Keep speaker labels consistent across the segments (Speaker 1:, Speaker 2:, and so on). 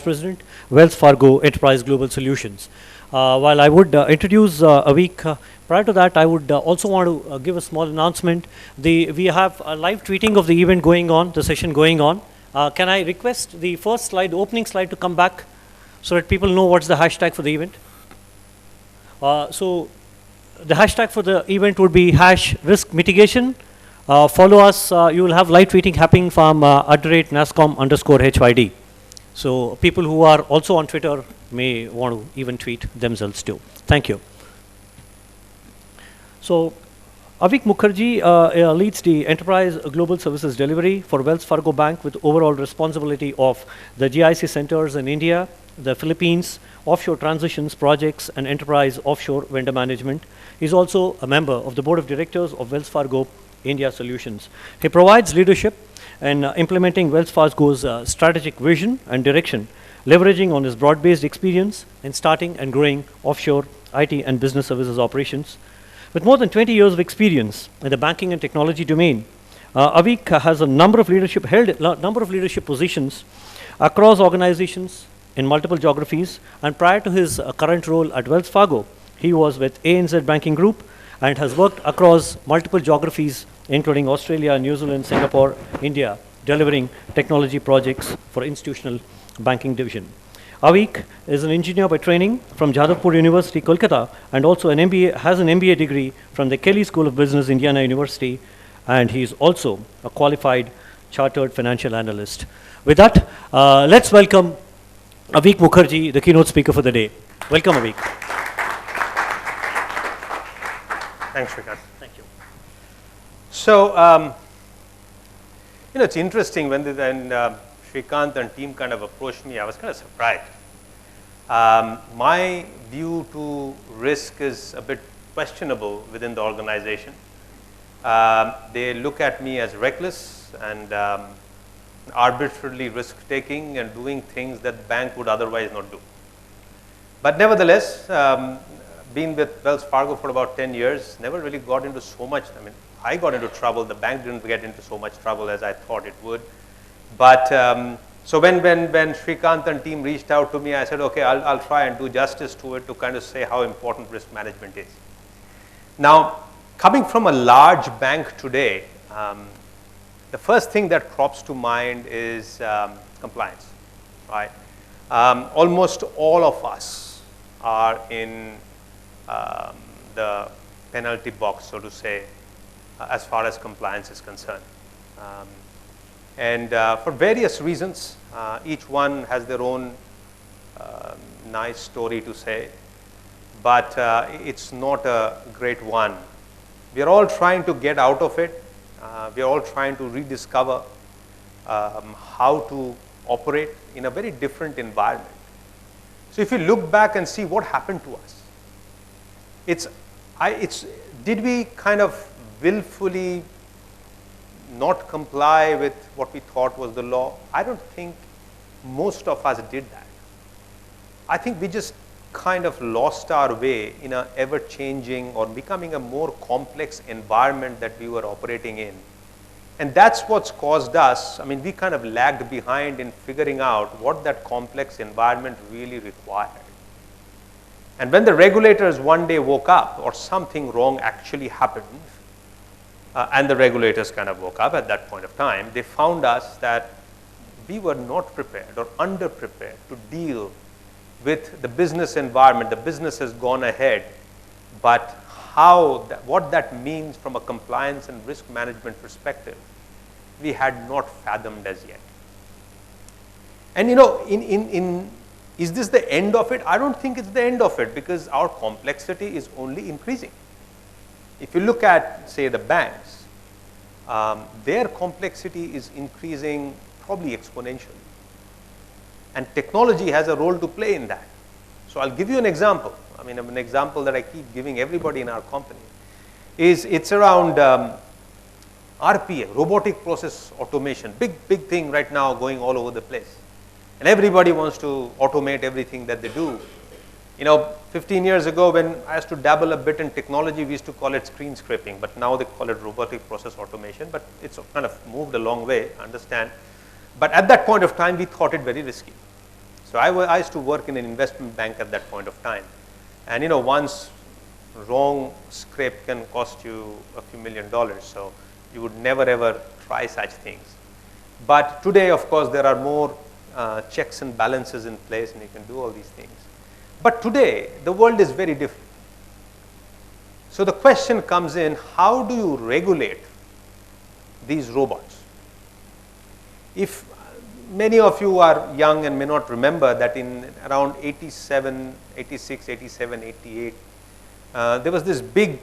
Speaker 1: President, Wells Fargo Enterprise Global Solutions. While I would introduce a week prior to that, I would also want to give a small announcement. We have a live tweeting of the event going on, the session going on. Can I request the first slide, opening slide, to come back so that people know what's the hashtag for the event? So the hashtag for the event would be #risk mitigation. Follow us. You will have live tweeting happening from @NASSCOM_HYD. So people who are also on Twitter may want to even tweet themselves too. Thank you. So Avik Mukherjee leads the Enterprise Global Services Delivery for Wells Fargo Bank with overall responsibility of the GIC centers in India, the Philippines, offshore transitions projects, and enterprise offshore vendor management. He's also a member of the board of directors of Wells Fargo India Solutions. He provides leadership and implementing Wells Fargo's strategic vision and direction, leveraging on his broad-based experience in starting and growing offshore IT and business services operations. With more than 20 years of experience in the banking and technology domain, Avik has held a number of leadership positions across organizations in multiple geographies, and prior to his current role at Wells Fargo, he was with ANZ Banking Group and has worked across multiple geographies including Australia, New Zealand, Singapore, India, delivering technology projects for institutional banking division. Avik is an engineer by training from Jadavpur University, Kolkata, and also has an MBA degree from the Kelly School of Business, Indiana University, and he is also a qualified chartered financial analyst. With that, let's welcome Avik Mukherjee, the keynote speaker for the day. Welcome, Avik.
Speaker 2: Thanks, Shrikant.
Speaker 1: Thank you.
Speaker 2: So, it's interesting when Shrikant and team kind of approached me, I was kind of surprised. My view to risk is a bit questionable within the organization. They look at me as reckless and arbitrarily risk-taking and doing things that the bank would otherwise not do. But nevertheless, been with Wells Fargo for about 10 years, never really got into so much. I mean, I got into trouble. The bank didn't get into so much trouble as I thought it would. But so when Shrikant and team reached out to me, I said, okay, I'll try and do justice to it to kind of say how important risk management is. Now, coming from a large bank today, the first thing that crops to mind is compliance, right? Almost all of us are in the penalty box, so to say, as far as compliance is concerned. And for various reasons, each one has their own nice story to say, but it's not a great one. We are all trying to get out of it. We are all trying to rediscover how to operate in a very different environment. So if you look back and see what happened to us, did we kind of willfully not comply with what we thought was the law? I don't think most of us did that. I think we just kind of lost our way in an ever-changing or becoming a more complex environment that we were operating in. And that's what's caused us, I mean, we kind of lagged behind in figuring out what that complex environment really required. And when the regulators one day woke up, or something wrong actually happened, and the regulators kind of woke up at that point of time, they found us that we were not prepared or underprepared to deal with the business environment. The business has gone ahead, but what that means from a compliance and risk management perspective, we had not fathomed as yet. And is this the end of it? I don't think it's the end of it, because our complexity is only increasing. If you look at, say, the banks, their complexity is increasing probably exponentially. And technology has a role to play in that. So I'll give you an example. I mean, an example that I keep giving everybody in our company is it's around RPA, robotic process automation. Big thing right now going all over the place. And everybody wants to automate everything that they do. 15 years ago when I used to dabble a bit in technology, we used to call it screen scraping, but now they call it robotic process automation, but it's kind of moved a long way, I understand. But at that point of time, we thought it very risky. So I used to work in an investment bank at that point of time. And once wrong script can cost you a few $1,000,000. So you would never ever try such things. But today, of course, there are more checks and balances in place, and you can do all these things. But today, the world is very different. So the question comes in, how do you regulate these robots? If many of you are young and may not remember that in around 87, 86, 87, 88, there was this big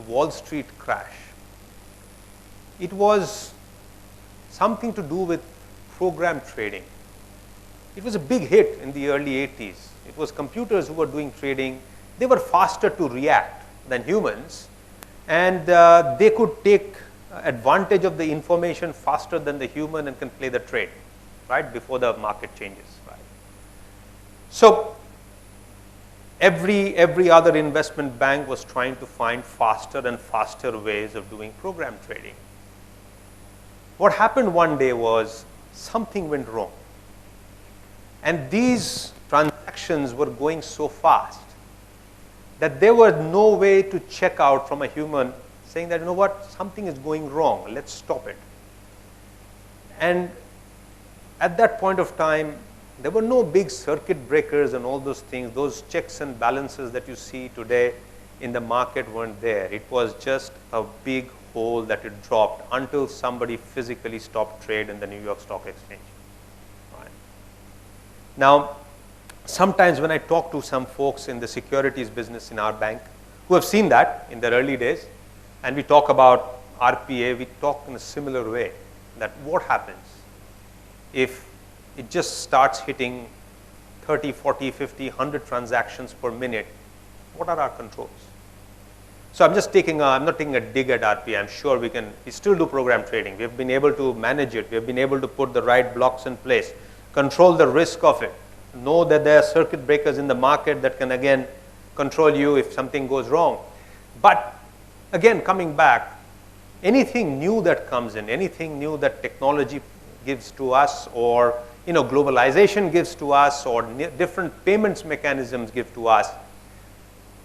Speaker 2: Wall Street crash. It was something to do with program trading. It was a big hit in the early 80s. It was computers who were doing trading. They were faster to react than humans, and they could take advantage of the information faster than the human and can play the trade, right, before the market changes. Right? So every other investment bank was trying to find faster and faster ways of doing program trading. What happened one day was something went wrong. And these transactions were going so fast that there was no way to check out from a human saying that, something is going wrong, let's stop it. And at that point of time, there were no big circuit breakers and all those things. Those checks and balances that you see today in the market weren't there. It was just a big hole that it dropped until somebody physically stopped trade in the New York Stock Exchange. Right. Now, sometimes when I talk to some folks in the securities business in our bank who have seen that in their early days, and we talk about RPA, we talk in a similar way, that what happens if it just starts hitting 30, 40, 50, 100 transactions per minute? What are our controls? So I'm not taking a dig at RPA. I'm sure we still do program trading. We have been able to manage it. We have been able to put the right blocks in place, control the risk of it, know that there are circuit breakers in the market that can again control you if something goes wrong. But again, coming back, anything new that comes in, anything new that technology gives to us, or globalization gives to us, or different payments mechanisms give to us,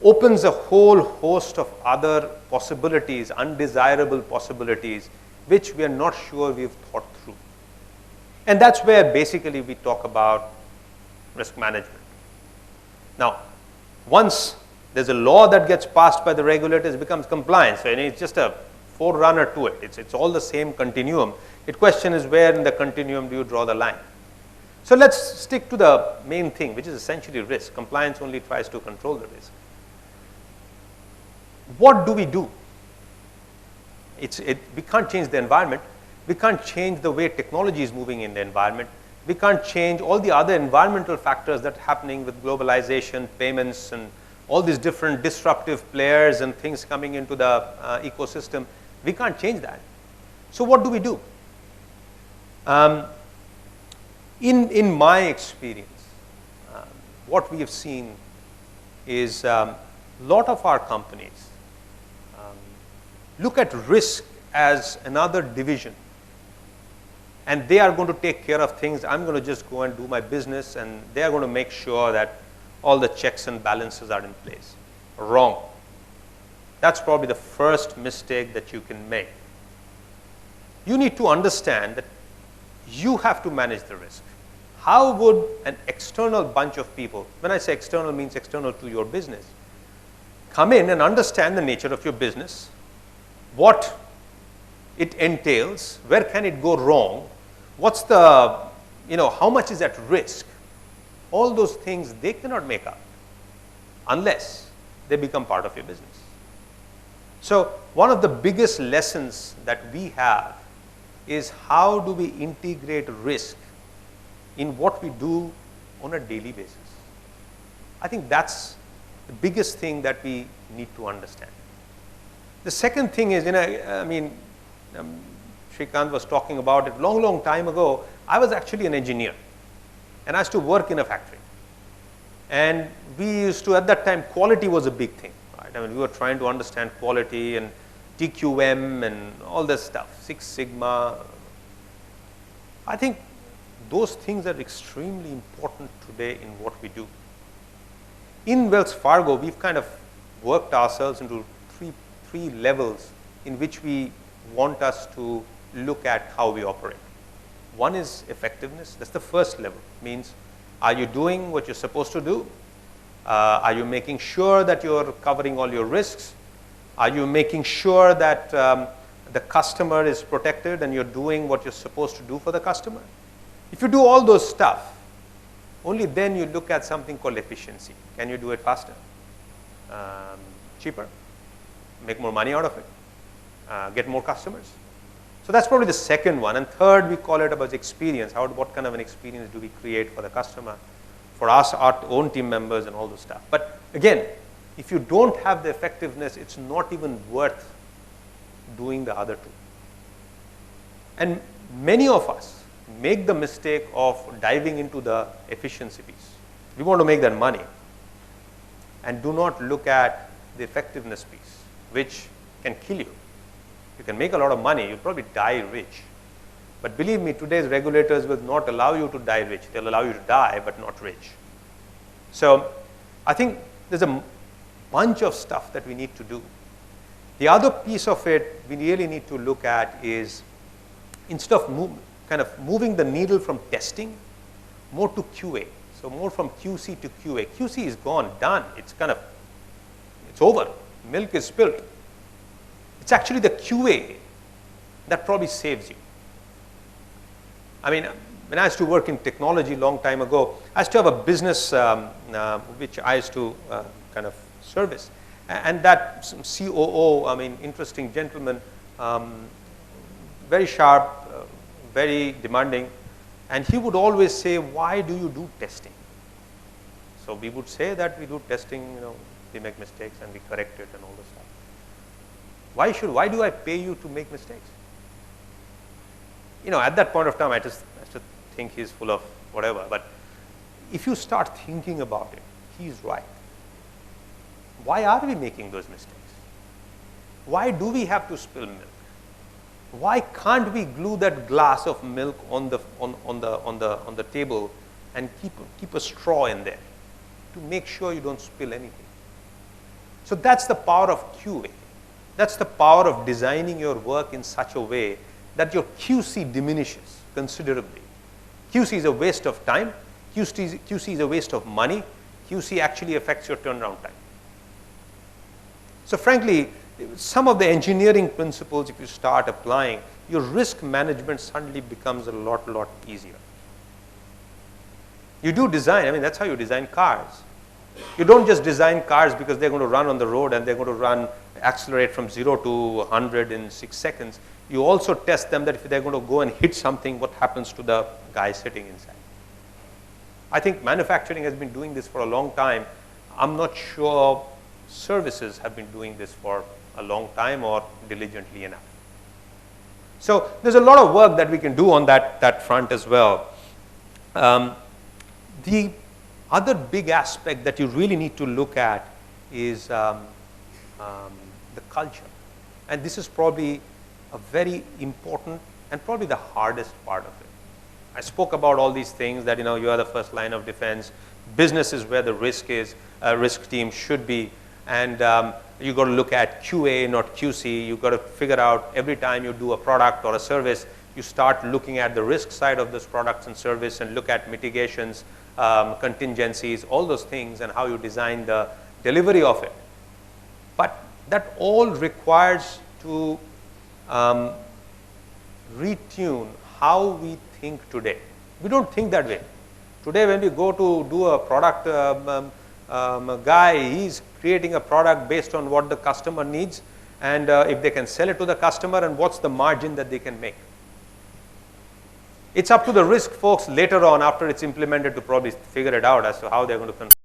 Speaker 2: opens a whole host of other possibilities, undesirable possibilities, which we are not sure we've thought through. And that's where basically we talk about risk management. Now, once there's a law that gets passed by the regulators, it becomes compliance, and it's just a forerunner to it. It's all the same continuum. The question is, where in the continuum do you draw the line? So let's stick to the main thing, which is essentially risk. Compliance only tries to control the risk. What do we do? We can't change the environment. We can't change the way technology is moving in the environment. We can't change all the other environmental factors that are happening with globalization, payments, and all these different disruptive players and things coming into the ecosystem. We can't change that. So what do we do? In my experience, what we have seen is a lot of our companies look at risk as another division, and they are going to take care of things. I'm going to just go and do my business, and they are going to make sure that all the checks and balances are in place. Wrong. That's probably the first mistake that you can make. You need to understand that you have to manage the risk. How would an external bunch of people, when I say external, means external to your business, come in and understand the nature of your business, what it entails, where can it go wrong, what's the, how much is at risk? All those things they cannot make up unless they become part of your business. So one of the biggest lessons that we have is how do we integrate risk in what we do on a daily basis. I think that's the biggest thing that we need to understand. The second thing is, Shrikant was talking about it long time ago. I was actually an engineer, and I used to work in a factory. And we used to, at that time, quality was a big thing. Right? We were trying to understand quality and TQM and all this stuff, Six Sigma. I think those things are extremely important today in what we do. In Wells Fargo, we've kind of worked ourselves into three levels in which we want us to look at how we operate. One is effectiveness. That's the first level. Means, are you doing what you're supposed to do? Are you making sure that you're covering all your risks? Are you making sure that the customer is protected and you're doing what you're supposed to do for the customer? If you do all those stuff, only then you look at something called efficiency. Can you do it faster? Cheaper? Make more money out of it? Get more customers? So that's probably the second one. And third, we call it about experience. What kind of an experience do we create for the customer, for us, our own team members, and all those stuff. But again, if you don't have the effectiveness, it's not even worth doing the other two. And many of us make the mistake of diving into the efficiency piece. We want to make that money and do not look at the effectiveness piece, which can kill you. You can make a lot of money, you'll probably die rich. But believe me, today's regulators will not allow you to die rich. They'll allow you to die, but not rich. So I think there's a bunch of stuff that we need to do. The other piece of it we really need to look at is, instead of kind of moving the needle from testing more to QA. So more from QC to QA. QC is gone, done. It's over. Milk is spilt. It's actually the QA that probably saves you. I mean, when I used to work in technology a long time ago, I used to have a business which I used to kind of service. And that COO, I mean, interesting gentleman, very sharp, very demanding. And he would always say, why do you do testing? So we would say that we do testing, we make mistakes and we correct it and all this stuff. Why do I pay you to make mistakes? At that point of time, I just think he's full of whatever. But if you start thinking about it, he's right. Why are we making those mistakes? Why do we have to spill milk? Why can't we glue that glass of milk on the table and keep a straw in there to make sure you don't spill anything? So that's the power of QA. That's the power of designing your work in such a way that your QC diminishes considerably. QC is a waste of time. QC is a waste of money. QC actually affects your turnaround time. So frankly, some of the engineering principles, if you start applying, your risk management suddenly becomes a lot easier. You do design, that's how you design cars. You don't just design cars because they're going to run on the road and they're going to accelerate from 0 to 100 in 6 seconds. You also test them that if they're going to go and hit something, what happens to the guy sitting inside. I think manufacturing has been doing this for a long time. I'm not sure services have been doing this for a long time or diligently enough. So there's a lot of work that we can do on that front as well. The other big aspect that you really need to look at is the culture. And this is probably a very important and probably the hardest part of it. I spoke about all these things that, you are the first line of defense. Business is where the risk team should be. And you got to look at QA, not QC. You got to figure out every time you do a product or a service, you start looking at the risk side of those products and service and look at mitigations, contingencies, all those things, and how you design the delivery of it. But that all requires to retune how we think today. We don't think that way. Today when we go to do a product, a guy, he's creating a product based on what the customer needs and if they can sell it to the customer and what's the margin that they can make. It's up to the risk folks later on after it's implemented to probably figure it out as to how they're going to